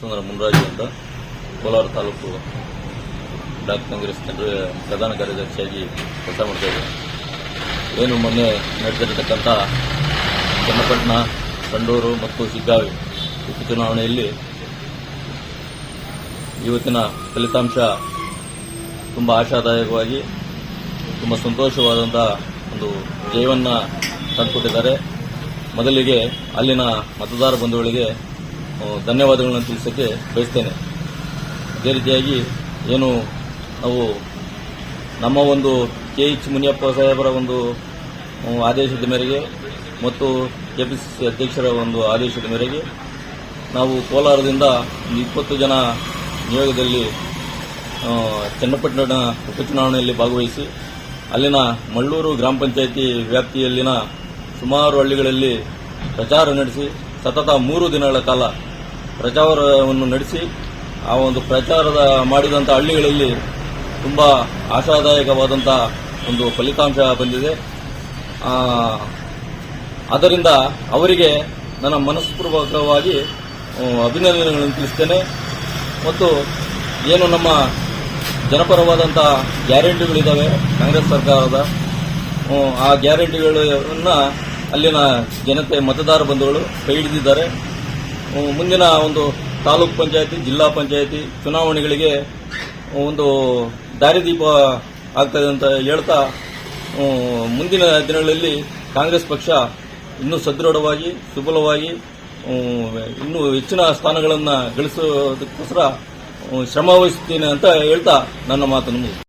ಸುಂದರ ಮುನ್ರಾಜು ಅಂತ ಕೋಲಾರ ತಾಲೂಕು ಬ್ಲಾಕ್ ಕಾಂಗ್ರೆಸ್ ಪ್ರಧಾನ ಕಾರ್ಯದರ್ಶಿಯಾಗಿ ಕೆಲಸ ಮಾಡ್ತಾ ಇದ್ದಾರೆ. ಏನು ಮೊನ್ನೆ ನಡೆದಿರತಕ್ಕಂಥ ಚನ್ನಪಟ್ಟಣ, ಸಂಡೂರು ಮತ್ತು ಶಿಗ್ಗಾವಿ ಉಪಚುನಾವಣೆಯಲ್ಲಿ ಇವತ್ತಿನ ಫಲಿತಾಂಶ ತುಂಬ ಆಶಾದಾಯಕವಾಗಿ ತುಂಬ ಸಂತೋಷವಾದಂಥ ಒಂದು ಜಯವನ್ನು ತಂದುಕೊಟ್ಟಿದ್ದಾರೆ. ಮೊದಲಿಗೆ ಅಲ್ಲಿನ ಮತದಾರ ಬಂಧುಗಳಿಗೆ ಧನ್ಯವಾದಗಳನ್ನು ತಿಳಿಸೋಕ್ಕೆ ಬಯಸ್ತೇನೆ. ಅದೇ ರೀತಿಯಾಗಿ ಏನು ನಾವು ನಮ್ಮ ಒಂದು KH ಮುನಿಯಪ್ಪ ಸಾಹೇಬರ ಒಂದು ಆದೇಶದ ಮೇರೆಗೆ ಮತ್ತು KPCC ಅಧ್ಯಕ್ಷರ ಒಂದು ಆದೇಶದ ಮೇರೆಗೆ ನಾವು ಕೋಲಾರದಿಂದ 20 ಜನ ನಿಯೋಗದಲ್ಲಿ ಚನ್ನಪಟ್ಟಣ ಉಪಚುನಾವಣೆಯಲ್ಲಿ ಭಾಗವಹಿಸಿ ಅಲ್ಲಿನ ಮಳ್ಳೂರು ಗ್ರಾಮ ಪಂಚಾಯಿತಿ ವ್ಯಾಪ್ತಿಯಲ್ಲಿನ ಸುಮಾರು ಹಳ್ಳಿಗಳಲ್ಲಿ ಪ್ರಚಾರ ನಡೆಸಿ ಸತತ 3 ದಿನಗಳ ಕಾಲ ಪ್ರಚಾರವನ್ನು ನಡೆಸಿ ಆ ಒಂದು ಪ್ರಚಾರದ ಮಾಡಿದಂಥ ಹಳ್ಳಿಗಳಲ್ಲಿ ತುಂಬ ಆಶಾದಾಯಕವಾದಂಥ ಒಂದು ಫಲಿತಾಂಶ ಬಂದಿದೆ. ಆದ್ದರಿಂದ ಅವರಿಗೆ ನನ್ನ ಮನಸ್ಪೂರ್ವಕವಾಗಿ ಅಭಿನಂದನೆಗಳನ್ನು ತಿಳಿಸ್ತೇನೆ. ಮತ್ತು ಏನು ನಮ್ಮ ಜನಪರವಾದಂಥ ಗ್ಯಾರಂಟಿಗಳಿದ್ದಾವೆ ಕಾಂಗ್ರೆಸ್ ಸರ್ಕಾರದ, ಆ ಗ್ಯಾರಂಟಿಗಳನ್ನು ಅಲ್ಲಿನ ಜನತೆ ಮತದಾರ ಬಂಧುಗಳು ಕೈ ಹಿಡಿದಿದ್ದಾರೆ. ಮುಂದಿನ ಒಂದು ತಾಲೂಕು ಪಂಚಾಯತಿ, ಜಿಲ್ಲಾ ಪಂಚಾಯತಿ ಚುನಾವಣೆಗಳಿಗೆ ಒಂದು ದಾರಿದೀಪ ಆಗ್ತದೆ ಅಂತ ಹೇಳ್ತಾ ಮುಂದಿನ ದಿನಗಳಲ್ಲಿ ಕಾಂಗ್ರೆಸ್ ಪಕ್ಷ ಇನ್ನೂ ಸದೃಢವಾಗಿ, ಸುಬಲವಾಗಿ ಇನ್ನೂ ಹೆಚ್ಚಿನ ಸ್ಥಾನಗಳನ್ನು ಗಳಿಸೋದಕ್ಕೋಸ್ಕರ ಶ್ರಮ ವಹಿಸುತ್ತೇನೆ ಅಂತ ಹೇಳ್ತಾ ನನ್ನ ಮಾತನ್ನು